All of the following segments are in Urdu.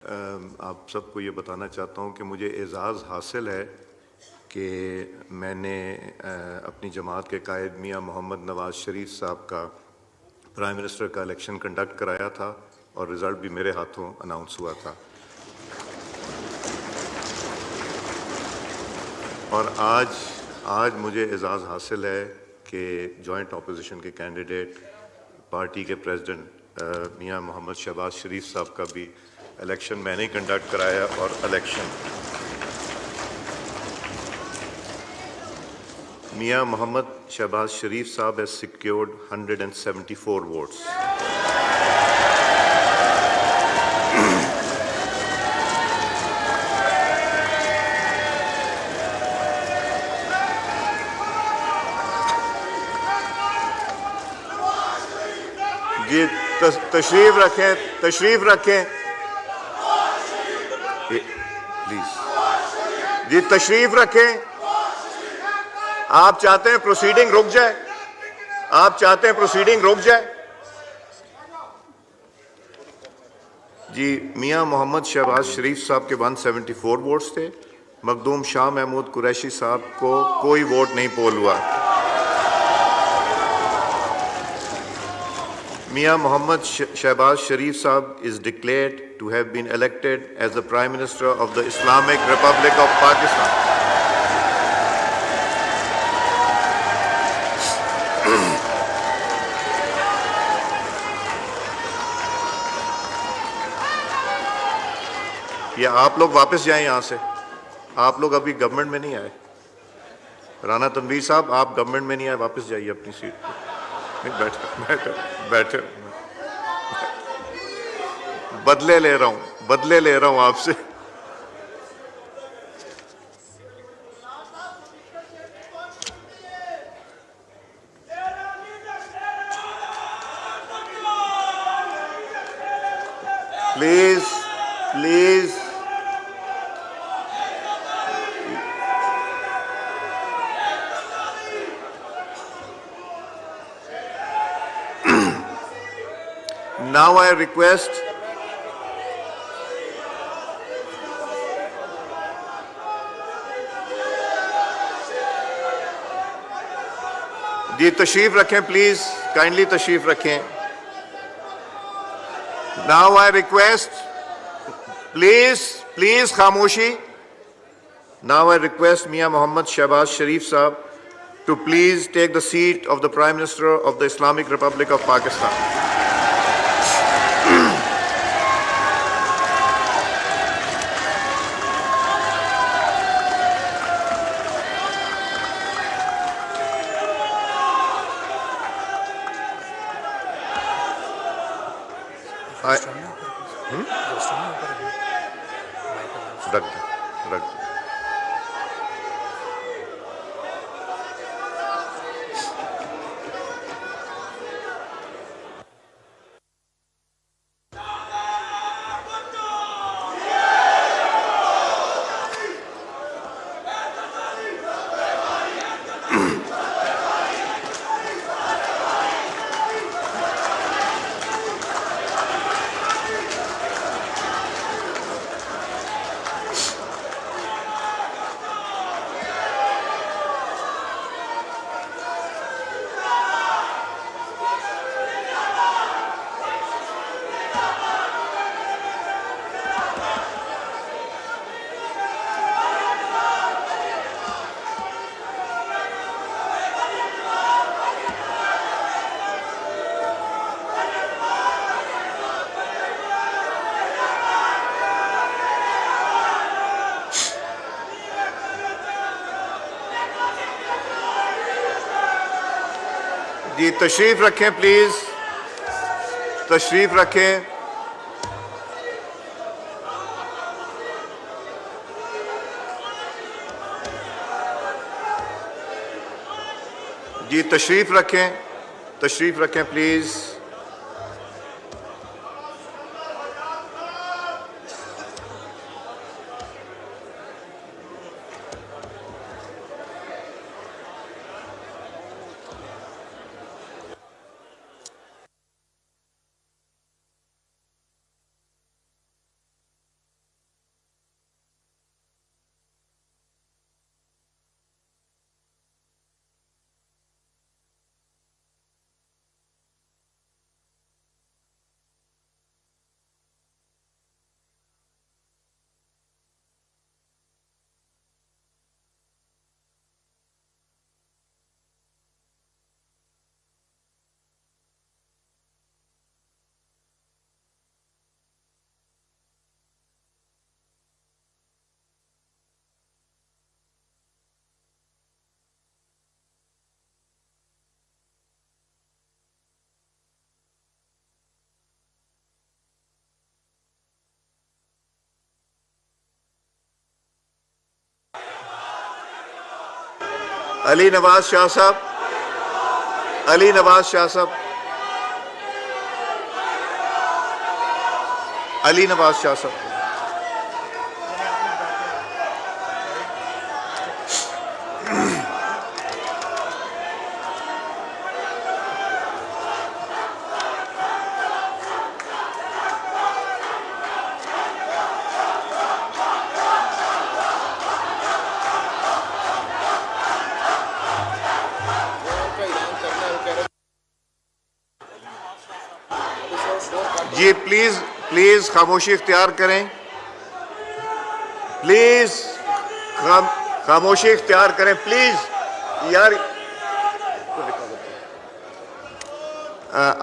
آپ سب کو یہ بتانا چاہتا ہوں کہ مجھے اعزاز حاصل ہے کہ میں نے اپنی جماعت کے قائد میاں محمد نواز شریف صاحب کا پرائم منسٹر کا الیکشن کنڈکٹ کرایا تھا اور رزلٹ بھی میرے ہاتھوں اناؤنس ہوا تھا. اور آج مجھے اعزاز حاصل ہے کہ جوائنٹ اپوزیشن کے کینڈیڈیٹ پارٹی کے پریزیڈنٹ میاں محمد شہباز شریف صاحب کا بھی الیکشن میں نے کنڈکٹ کرایا اور الیکشن میاں محمد شہباز شریف صاحب has secured 174 votes. جی تشریف رکھیں پلیز. جی تشریف رکھیں. آپ چاہتے ہیں پروسیڈنگ رک جائے؟ جی میاں محمد شہباز شریف صاحب کے 174 ووٹس تھے. مخدوم شاہ محمود قریشی صاحب کو کوئی ووٹ نہیں پول ہوا. میاں محمد شہباز شریف صاحب is declared to have been elected as the Prime Minister of the Islamic Republic of Pakistan. یا آپ لوگ واپس جائیں یہاں سے. آپ لوگ ابھی گورنمنٹ میں نہیں آئے. رانا تنویر صاحب آپ گورنمنٹ میں نہیں آئے, واپس جائیے اپنی سیٹ پہ. بیٹھے بدلے لے رہا ہوں آپ سے. پلیز now I request جی تشریف رکھیں پلیز, کائنڈلی تشریف رکھیں. Now I request, please خاموشی. Now I request Mian Mohammad Shahbaz Sharif Sahab to please take the seat of the Prime Minister of the Islamic Republic of Pakistan. رکھ دیں. جی تشریف رکھیں پلیز, تشریف رکھیں. جی تشریف رکھیں پلیز. علی نواز شاہ صاحب، علی نواز شاہ صاحب، علی نواز شاہ صاحب. جی پلیز خاموشی اختیار کریں، پلیز خاموشی اختیار کریں پلیز. یار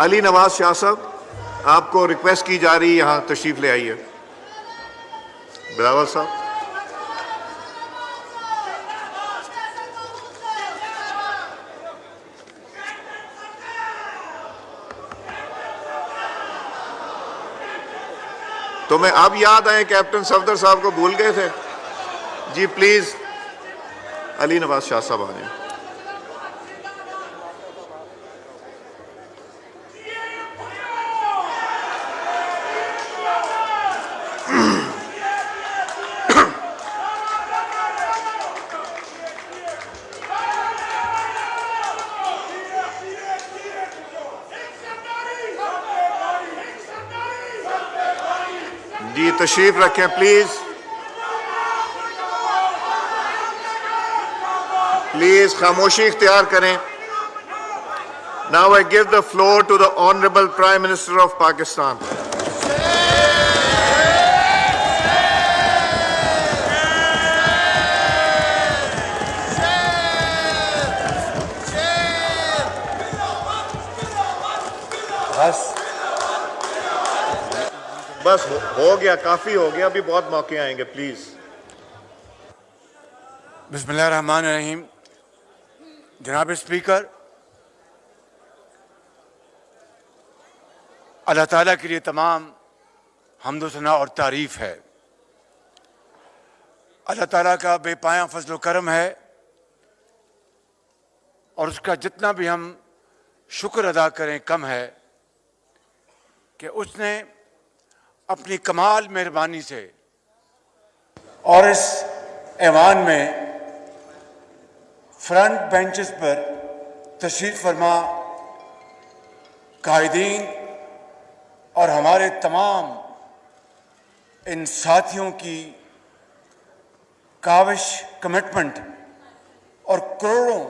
علی نواز شاہ صاحب، آپ کو ریکویسٹ کی جا رہی ہے یہاں تشریف لے آئیے. بلاول صاحب. تمہیں اب یاد آئے کیپٹن صفدر صاحب کو بھول گئے تھے؟ جی پلیز علی نواز شاہ صاحب آ جائیں. جی تشریف رکھیں پلیز، پلیز خاموشی اختیار کریں. Now I give the floor to the Honorable Prime Minister of Pakistan. بس ہو گیا، کافی ہو گیا، ابھی بہت موقع آئیں گے پلیز. بسم اللہ الرحمن الرحیم. جناب اسپیکر، اللہ تعالیٰ کے لیے تمام حمد و ثنا اور تعریف ہے. اللہ تعالیٰ کا بے پایاں فضل و کرم ہے، اور اس کا جتنا بھی ہم شکر ادا کریں کم ہے کہ اس نے اپنی کمال مہربانی سے اور اس ایوان میں فرنٹ بینچز پر تشریف فرما قائدین اور ہمارے تمام ان ساتھیوں کی کاوش، کمٹمنٹ اور کروڑوں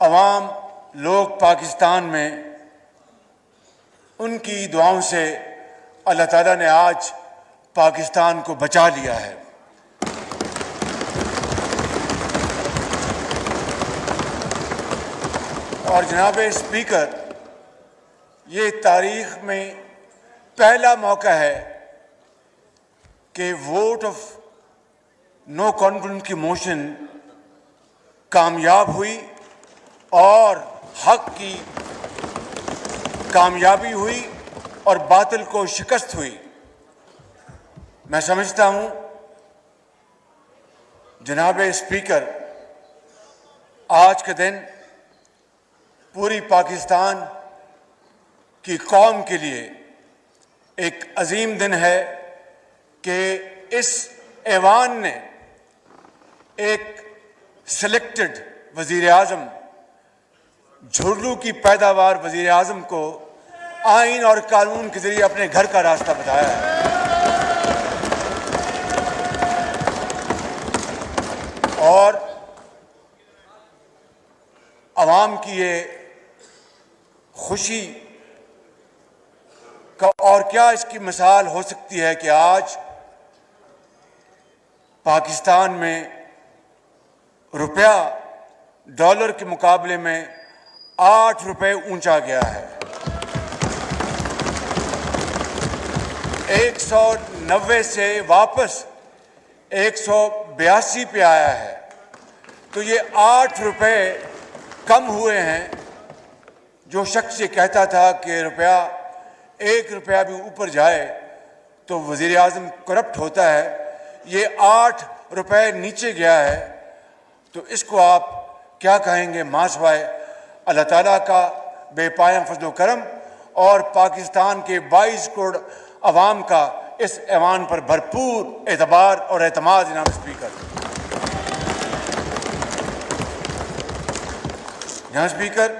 عوام لوگ پاکستان میں، ان کی دعاؤں سے اللہ تعالیٰ نے آج پاکستان کو بچا لیا ہے. اور جناب اسپیکر، یہ تاریخ میں پہلا موقع ہے کہ ووٹ آف نو کانفیڈنس کی موشن کامیاب ہوئی اور حق کی کامیابی ہوئی اور باطل کو شکست ہوئی. میں سمجھتا ہوں جناب اسپیکر، آج کا دن پوری پاکستان کی قوم کے لیے ایک عظیم دن ہے کہ اس ایوان نے ایک سلیکٹڈ وزیر اعظم، جھرلو کی پیداوار وزیر اعظم کو آئین اور قانون کے ذریعے اپنے گھر کا راستہ بتایا ہے. اور عوام کی یہ خوشی کا اور کیا اس کی مثال ہو سکتی ہے کہ آج پاکستان میں روپیہ ڈالر کے مقابلے میں 8 روپے اونچا گیا ہے، 190 سے واپس 182 پہ آیا ہے. تو یہ 8 روپے کم ہوئے ہیں. جو شخص یہ کہتا تھا کہ روپیہ 1 روپیہ بھی اوپر جائے تو وزیر اعظم کرپٹ ہوتا ہے، یہ 8 روپے نیچے گیا ہے. تو اس کو آپ کیا کہیں گے ماں سوائے اللہ تعالیٰ کا بے پایہ فضل و کرم اور پاکستان کے 22 کروڑ عوام کا اس ایوان پر بھرپور اعتبار اور اعتماد. جناب اسپیکر، جناب اسپیکر،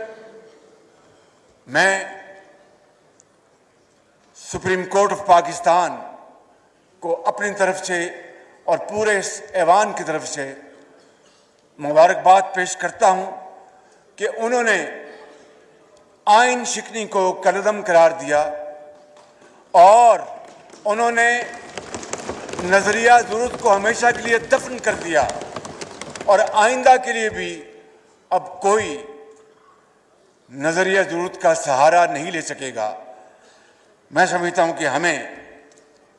میں سپریم کورٹ آف پاکستان کو اپنی طرف سے اور پورے اس ایوان کی طرف سے مبارکباد پیش کرتا ہوں کہ انہوں نے آئین شکنی کو کالعدم قرار دیا اور انہوں نے نظریہ ضرورت کو ہمیشہ کے لیے دفن کر دیا اور آئندہ کے لیے بھی اب کوئی نظریہ ضرورت کا سہارا نہیں لے سکے گا. میں سمجھتا ہوں کہ ہمیں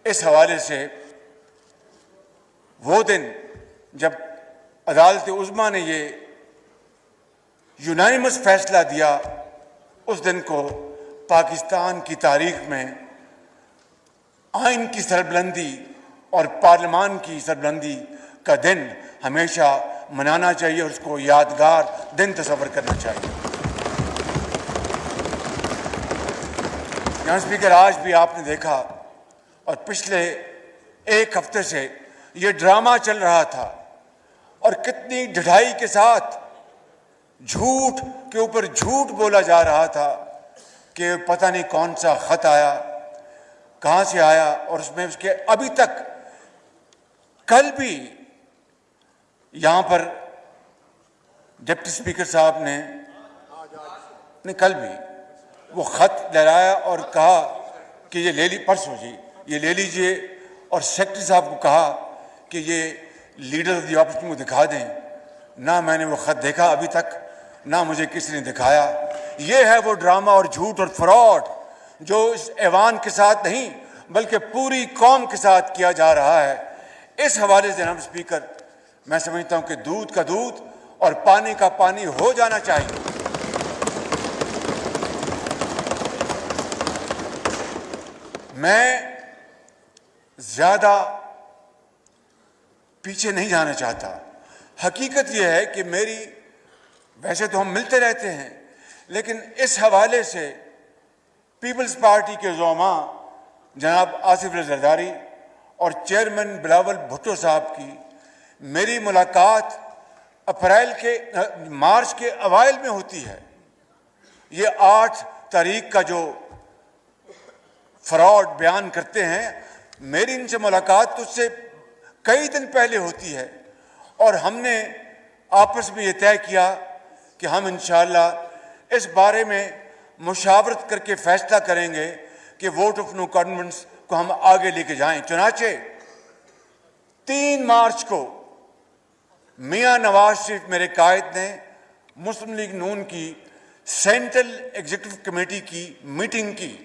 اس حوالے سے وہ دن جب عدالت عظمیٰ نے یہ یونانیمس فیصلہ دیا، اس دن کو پاکستان کی تاریخ میں آئین کی سربلندی اور پارلیمان کی سربلندی کا دن ہمیشہ منانا چاہیے اور اس کو یادگار دن تصور کرنا چاہیے. جناب اسپیکر، آج بھی آپ نے دیکھا اور پچھلے ایک ہفتے سے یہ ڈرامہ چل رہا تھا اور کتنی ڈھٹائی کے ساتھ جھوٹ کے اوپر جھوٹ بولا جا رہا تھا کہ پتہ نہیں کون سا خط آیا، کہاں سے آیا، اور اس میں اس کے ابھی تک کل بھی یہاں پر ڈپٹی اسپیکر صاحب نے کل بھی وہ خط لہرایا اور کہا کہ یہ لے لی پرسوں جی یہ لے لیجئے، اور سیکرٹری صاحب کو کہا کہ یہ لیڈر آف دی اپوزیشن کو دکھا دیں. نہ میں نے وہ خط دیکھا ابھی تک، نہ مجھے کسی نے دکھایا. یہ ہے وہ ڈرامہ اور جھوٹ اور فراڈ جو اس ایوان کے ساتھ نہیں بلکہ پوری قوم کے ساتھ کیا جا رہا ہے. اس حوالے سے جناب اسپیکر، میں سمجھتا ہوں کہ دودھ کا دودھ اور پانی کا پانی ہو جانا چاہیے. میں زیادہ پیچھے نہیں جانا چاہتا. حقیقت یہ ہے کہ ویسے تو ہم ملتے رہتے ہیں، لیکن اس حوالے سے پیپلز پارٹی کے زعماء جناب آصف علی زرداری اور چیئرمین بلاول بھٹو صاحب کی میری ملاقات مارچ کے اوائل میں ہوتی ہے. یہ 8 تاریخ کا جو فراڈ بیان کرتے ہیں، میری ان سے ملاقات تو اس سے کئی دن پہلے ہوتی ہے، اور ہم نے آپس میں یہ طے کیا کہ ہم انشاءاللہ اس بارے میں مشاورت کر کے فیصلہ کریں گے کہ ووٹ آف نو کانفیڈنس کو ہم آگے لے کے جائیں. چنانچہ 3 مارچ کو میاں نواز شریف میرے قائد نے مسلم لیگ نون کی سینٹرل ایگزیکٹو کمیٹی کی میٹنگ کی.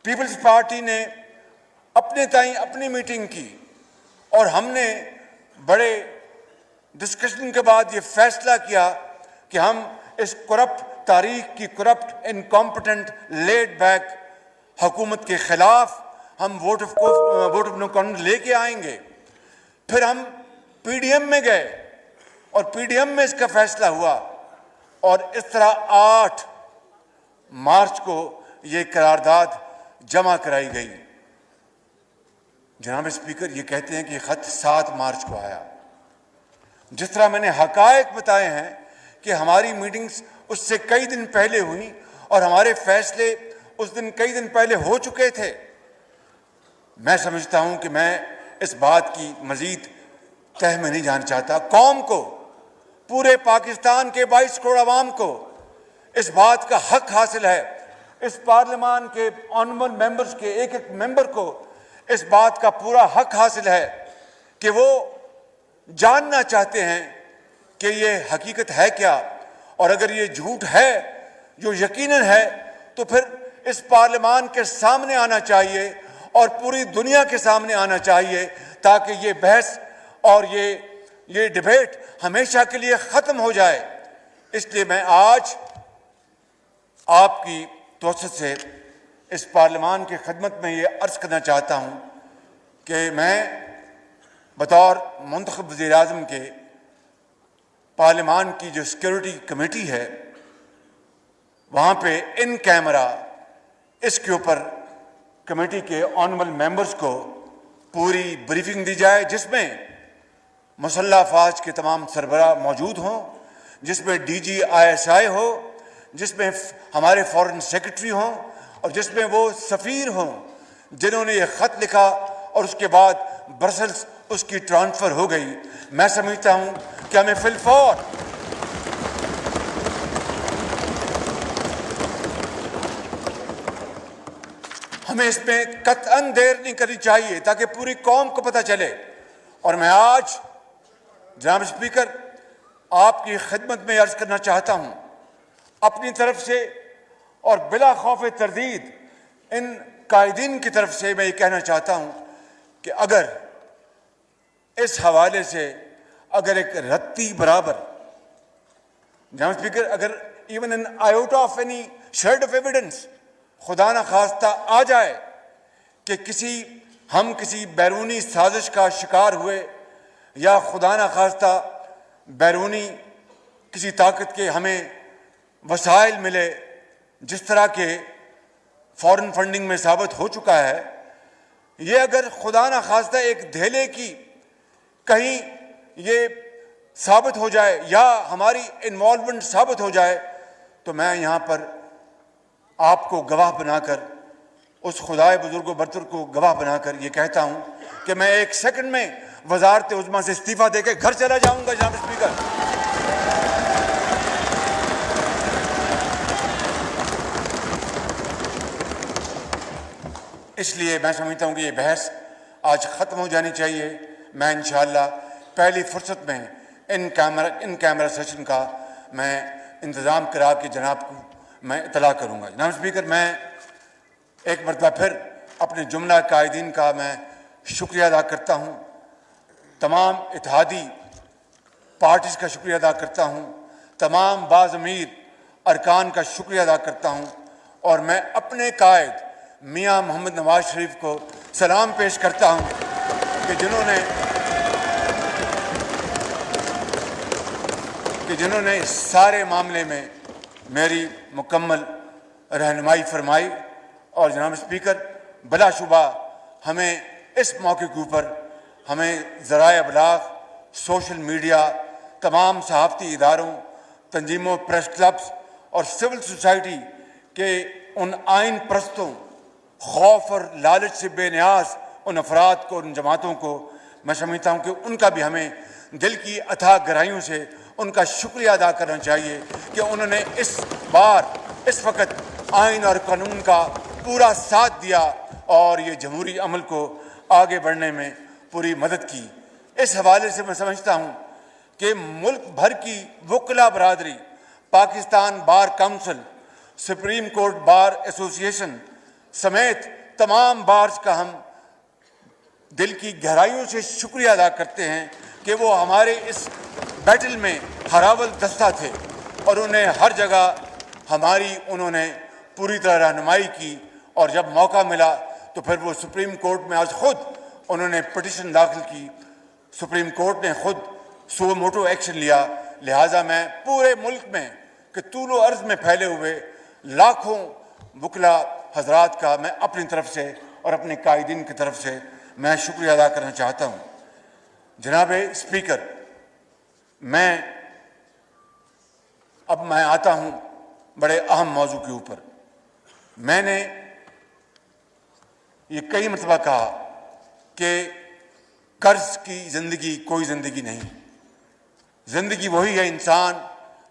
پیپلز پارٹی نے اپنے تائیں اپنی میٹنگ کی اور ہم نے بڑے ڈسکشن کے بعد یہ فیصلہ کیا کہ ہم اس کرپٹ تاریخ کی کرپٹ انکمپٹنٹ لیڈ بیک حکومت کے خلاف ہم ووٹ آف نو کانفیڈنس لے کے آئیں گے. پھر ہم پی ڈی ایم میں گئے اور پی ڈی ایم میں اس کا فیصلہ ہوا، اور اس طرح 8 مارچ کو یہ قرارداد جمع کرائی گئی. جناب اسپیکر، یہ کہتے ہیں کہ یہ خط 7 مارچ کو آیا. جس طرح میں نے حقائق بتائے ہیں کہ ہماری میٹنگز اس سے کئی دن پہلے ہوئیں اور ہمارے فیصلے اس دن کئی دن پہلے ہو چکے تھے، میں سمجھتا ہوں کہ میں اس بات کی مزید تہ میں نہیں جانا چاہتا. قوم کو، پورے پاکستان کے 22 کروڑ عوام کو اس بات کا حق حاصل ہے، اس پارلیمان کے آنریبل ممبرز کے ایک ایک ممبر کو اس بات کا پورا حق حاصل ہے کہ وہ جاننا چاہتے ہیں کہ یہ حقیقت ہے کیا، اور اگر یہ جھوٹ ہے جو یقیناً ہے تو پھر اس پارلیمان کے سامنے آنا چاہیے اور پوری دنیا کے سامنے آنا چاہیے تاکہ یہ بحث اور یہ ڈیبیٹ ہمیشہ کے لیے ختم ہو جائے. اس لیے میں آج آپ کی توسط سے اس پارلیمان کی خدمت میں یہ عرض کرنا چاہتا ہوں کہ میں بطور منتخب وزیر اعظم کے پارلیمان کی جو سیکیورٹی کمیٹی ہے وہاں پہ ان کیمرہ اس کے اوپر کمیٹی کے آنریبل ممبرز کو پوری بریفنگ دی جائے، جس میں مسلح افواج کے تمام سربراہ موجود ہوں، جس میں ڈی جی ISI ہو، جس میں ہمارے فارن سیکرٹری ہوں، اور جس میں وہ سفیر ہوں جنہوں نے یہ خط لکھا اور اس کے بعد برسلز اس کی ٹرانسفر ہو گئی۔ میں سمجھتا ہوں کہ ہمیں فی الفور ہمیں اس میں قطعاً دیر نہیں کرنی چاہیے تاکہ پوری قوم کو پتہ چلے۔ اور میں آج جناب اسپیکر آپ کی خدمت میں عرض کرنا چاہتا ہوں، اپنی طرف سے اور بلا خوف تردید ان قائدین کی طرف سے میں یہ کہنا چاہتا ہوں کہ اگر اس حوالے سے اگر ایک رتی برابر جناب اسپیکر اگر even in iota of any shred of evidence خدا نخواستہ آ جائے کہ ہم کسی بیرونی سازش کا شکار ہوئے یا خدا نخواستہ بیرونی کسی طاقت کے ہمیں وسائل ملے، جس طرح کے فورن فنڈنگ میں ثابت ہو چکا ہے، یہ اگر خدا نخواستہ ایک دھیلے کی کہیں یہ ثابت ہو جائے یا ہماری انوالومنٹ ثابت ہو جائے تو میں یہاں پر آپ کو گواہ بنا کر، اس خدائے بزرگ و برتر کو گواہ بنا کر یہ کہتا ہوں کہ میں 1 سیکنڈ میں وزارت عظمیٰ سے استعفیٰ دے کے گھر چلا جاؤں گا جناب اسپیکر۔ اس لیے میں سمجھتا ہوں کہ یہ بحث آج ختم ہو جانی چاہیے۔ میں انشاءاللہ پہلی فرصت میں ان کیمرہ سیشن کا میں انتظام کرا کے جناب کو میں اطلاع کروں گا۔ جناب اسپیکر، میں ایک مرتبہ پھر اپنے جملہ قائدین کا میں شکریہ ادا کرتا ہوں، تمام اتحادی پارٹیز کا شکریہ ادا کرتا ہوں، تمام باضمیر ارکان کا شکریہ ادا کرتا ہوں، اور میں اپنے قائد میاں محمد نواز شریف کو سلام پیش کرتا ہوں کہ جنہوں نے اس سارے معاملے میں میری مکمل رہنمائی فرمائی۔ اور جناب اسپیکر، بلا شبہ ہمیں اس موقع کے اوپر ہمیں ذرائع ابلاغ، سوشل میڈیا، تمام صحافتی اداروں، تنظیموں، پریس کلبز اور سول سوسائٹی کے ان آئین پرستوں، خوف اور لالچ سے بے نیاز ان افراد کو، ان جماعتوں کو میں سمجھتا ہوں کہ ان کا بھی ہمیں دل کی اتھاہ گہرائیوں سے ان کا شکریہ ادا کرنا چاہیے کہ انہوں نے اس وقت آئین اور قانون کا پورا ساتھ دیا اور یہ جمہوری عمل کو آگے بڑھنے میں پوری مدد کی۔ اس حوالے سے میں سمجھتا ہوں کہ ملک بھر کی وکلا برادری، Pakistan bar council, supreme court bar ایسوسی ایشن سمیت تمام بارز کا ہم دل کی گہرائیوں سے شکریہ ادا کرتے ہیں کہ وہ ہمارے اس بیٹل میں ہراول دستہ تھے، اور انہیں ہر جگہ انہوں نے پوری طرح رہنمائی کی، اور جب موقع ملا تو پھر وہ سپریم کورٹ میں آج خود انہوں نے پٹیشن داخل کی، سپریم کورٹ نے خود سو موٹو ایکشن لیا۔ لہٰذا میں پورے ملک میں کہ طول و عرض میں پھیلے ہوئے لاکھوں وکلا حضرات کا میں اپنی طرف سے اور اپنے قائدین کی طرف سے میں شکریہ ادا کرنا چاہتا ہوں۔ جناب اسپیکر، میں آتا ہوں بڑے اہم موضوع کے اوپر۔ میں نے یہ کئی مرتبہ کہا کہ قرض کی زندگی کوئی زندگی نہیں۔ زندگی وہی ہے انسان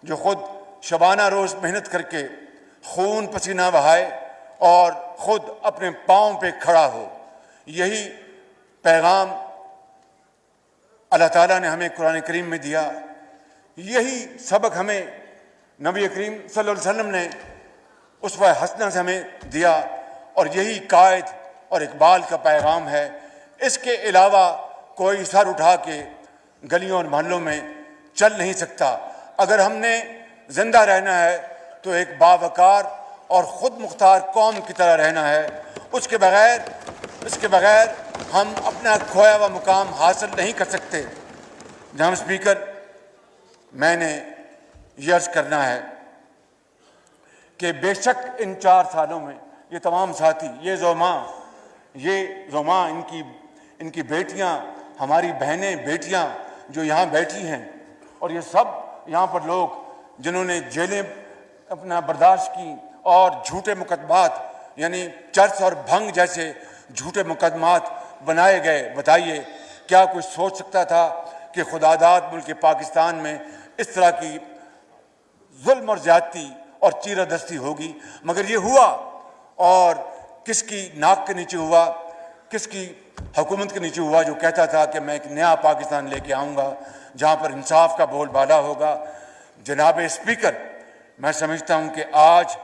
جو خود شبانہ روز محنت کر کے خون پسینہ بہائے اور خود اپنے پاؤں پہ کھڑا ہو۔ یہی پیغام اللہ تعالیٰ نے ہمیں قرآن کریم میں دیا، یہی سبق ہمیں نبی کریم صلی اللہ علیہ وسلم نے اسوہ حسنہ سے ہمیں دیا، اور یہی قائد اور اقبال کا پیغام ہے۔ اس کے علاوہ کوئی سر اٹھا کے گلیوں اور محلوں میں چل نہیں سکتا۔ اگر ہم نے زندہ رہنا ہے تو ایک باوقار اور خود مختار قوم کی طرح رہنا ہے۔ اس کے بغیر ہم اپنا کھویا ہوا مقام حاصل نہیں کر سکتے۔ جناب اسپیکر، میں نے یہ عرض کرنا ہے کہ بے شک ان 4 سالوں میں یہ تمام ساتھی، یہ زوما ان کی بیٹیاں، ہماری بہنیں بیٹیاں جو یہاں بیٹھی ہیں، اور یہ سب یہاں پر لوگ جنہوں نے جیلیں اپنا برداشت کی اور جھوٹے مقدمات یعنی چرس اور بھنگ جیسے جھوٹے مقدمات بنائے گئے، بتائیے کیا کوئی سوچ سکتا تھا کہ خدا داد ملک پاکستان میں اس طرح کی ظلم اور زیادتی اور چیرہ دستی ہوگی؟ مگر یہ ہوا، اور کس کی ناک کے نیچے ہوا، کس کی حکومت کے نیچے ہوا جو کہتا تھا کہ میں ایک نیا پاکستان لے کے آؤں گا جہاں پر انصاف کا بول بالا ہوگا۔ جناب اسپیکر، میں سمجھتا ہوں کہ آج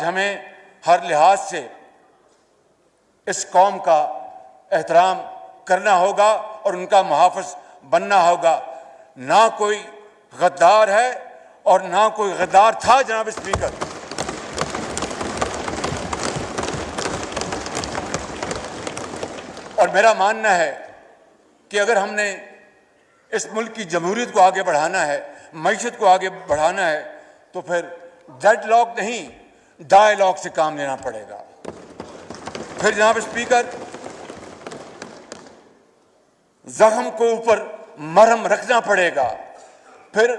ہمیں ہر لحاظ سے اس قوم کا احترام کرنا ہوگا اور ان کا محافظ بننا ہوگا۔ نہ کوئی غدار ہے اور نہ کوئی غدار تھا جناب اسپیکر۔ اور میرا ماننا ہے کہ اگر ہم نے اس ملک کی جمہوریت کو آگے بڑھانا ہے، معیشت کو آگے بڑھانا ہے، تو پھر ڈیڈ لاک نہیں، ڈائیلاگ سے کام لینا پڑے گا۔ پھر جناب اسپیکر، زخم کو اوپر مرہم رکھنا پڑے گا، پھر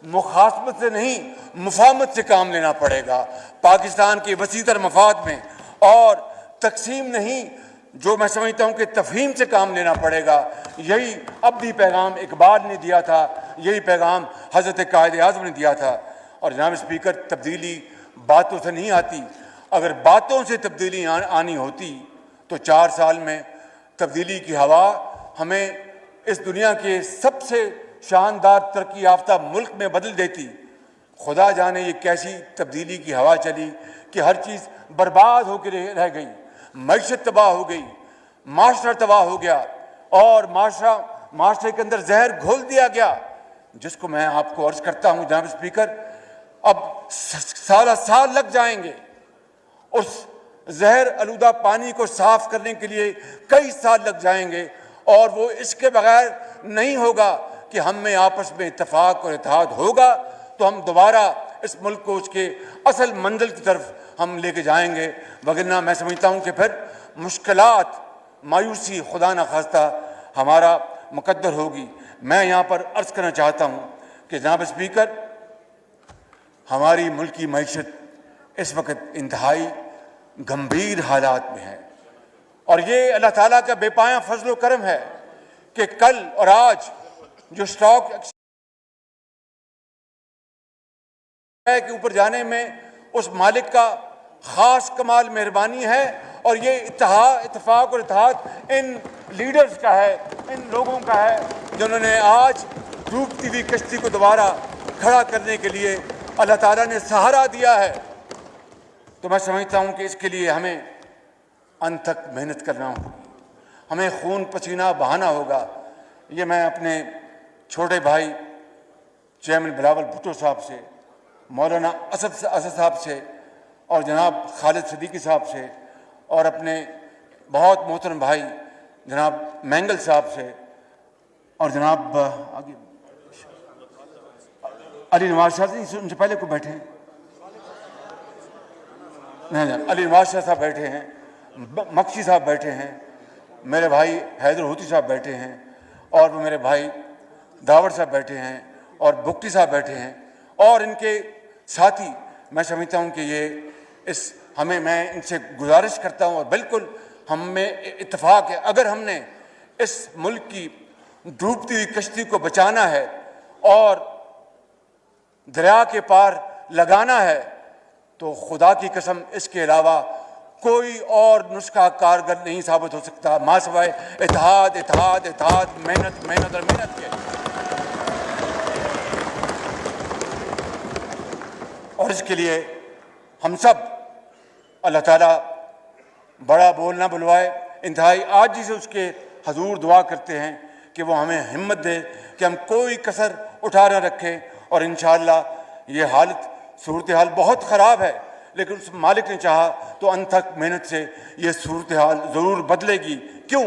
مخاصمت سے نہیں مفاہمت سے کام لینا پڑے گا، پاکستان کے وسیع تر مفاد میں، اور تقسیم نہیں، جو میں سمجھتا ہوں کہ تفہیم سے کام لینا پڑے گا۔ یہی ابدی پیغام اقبال نے دیا تھا، یہی پیغام حضرت قائد اعظم نے دیا تھا۔ اور جناب اسپیکر، تبدیلی باتوں سے نہیں آتی، اگر باتوں سے تبدیلی آنی ہوتی تو 4 سال میں تبدیلی کی ہوا ہمیں اس دنیا کے سب سے شاندار ترقی یافتہ ملک میں بدل دیتی۔ خدا جانے یہ کیسی تبدیلی کی ہوا چلی کہ ہر چیز برباد ہو کے رہ گئی، معیشت تباہ ہو گئی، معاشرہ تباہ ہو گیا، اور معاشرے کے اندر زہر گھول دیا گیا، جس کو میں آپ کو عرض کرتا ہوں جناب اسپیکر، اب سال لگ جائیں گے اس زہر آلودہ پانی کو صاف کرنے کے لیے، کئی سال لگ جائیں گے، اور وہ اس کے بغیر نہیں ہوگا کہ ہم میں آپس میں اتفاق اور اتحاد ہوگا تو ہم دوبارہ اس ملک کو اس کے اصل منزل کی طرف ہم لے کے جائیں گے۔ وگرنہ میں سمجھتا ہوں کہ پھر مشکلات، مایوسی خدا نخواستہ ہمارا مقدر ہوگی۔ میں یہاں پر عرض کرنا چاہتا ہوں کہ جناب اسپیکر، ہماری ملکی معیشت اس وقت انتہائی گمبھیر حالات میں ہے، اور یہ اللہ تعالیٰ کا بے پایاں فضل و کرم ہے کہ کل اور آج جو اسٹاک کے اوپر جانے میں اس مالک کا خاص کمال مہربانی ہے، اور یہ اتفاق اور اتحاد ان لیڈرز کا ہے، ان لوگوں کا ہے جنہوں نے آج ڈوبتی ہوئی کشتی کو دوبارہ کھڑا کرنے کے لیے اللہ تعالیٰ نے سہارا دیا ہے۔ تو میں سمجھتا ہوں کہ اس کے لیے ہمیں انت تک محنت کرنا ہوگی، ہمیں خون پسینہ بہانا ہوگا۔ یہ میں اپنے چھوٹے بھائی چیئرمین بلاول بھٹو صاحب سے، مولانا اسد صاحب سے، اور جناب خالد صدیقی صاحب سے، اور اپنے بہت محترم بھائی جناب مینگل صاحب سے، اور جناب آگے علی نواز شاہ سے، ان سے پہلے کو بیٹھے ہیں، علی نواز شاہ صاحب بیٹھے ہیں، مکشی صاحب بیٹھے ہیں، میرے بھائی حیدر ہوتی صاحب بیٹھے ہیں، اور وہ میرے بھائی داور صاحب بیٹھے ہیں، اور بگٹی صاحب بیٹھے ہیں، اور ان کے ساتھی۔ میں سمجھتا ہوں کہ میں ان سے گزارش کرتا ہوں، اور بالکل ہم میں اتفاق ہے، اگر ہم نے اس ملک کی ڈوبتی ہوئی کشتی کو بچانا ہے اور دریا کے پار لگانا ہے تو خدا کی قسم اس کے علاوہ کوئی اور نسخہ کارگر نہیں ثابت ہو سکتا ماں سوائے اتحاد، اتحاد، اتحاد، محنت، محنت اور محنت کے۔ اور اس کے لیے ہم سب اللہ تعالیٰ بڑا بول نہ بلوائے، انتہائی عاجزی سے اس کے حضور دعا کرتے ہیں کہ وہ ہمیں ہمت دے کہ ہم کوئی کسر اٹھا نہ رکھیں، اور انشاءاللہ یہ حالت صورتحال بہت خراب ہے، لیکن اس مالک نے چاہا تو انتھک محنت سے یہ صورتحال ضرور بدلے گی۔ کیوں؟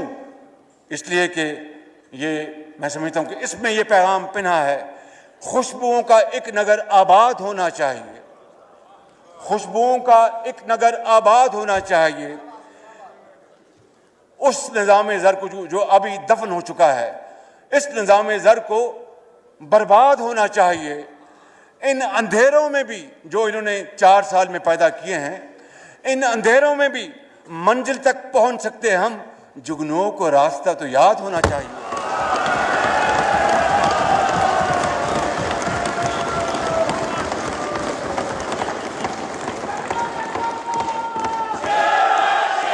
اس لیے کہ یہ میں سمجھتا ہوں کہ اس میں یہ پیغام پنہا ہے، خوشبوؤں کا ایک نگر آباد ہونا چاہیے، خوشبوؤں کا ایک نگر آباد ہونا چاہیے، اس نظام زر کو جو ابھی دفن ہو چکا ہے، اس نظام زر کو برباد ہونا چاہیے۔ ان اندھیروں میں بھی جو انہوں نے 4 سال میں پیدا کیے ہیں، ان اندھیروں میں بھی منزل تک پہنچ سکتے ہم، جگنوں کو راستہ تو یاد ہونا چاہیے۔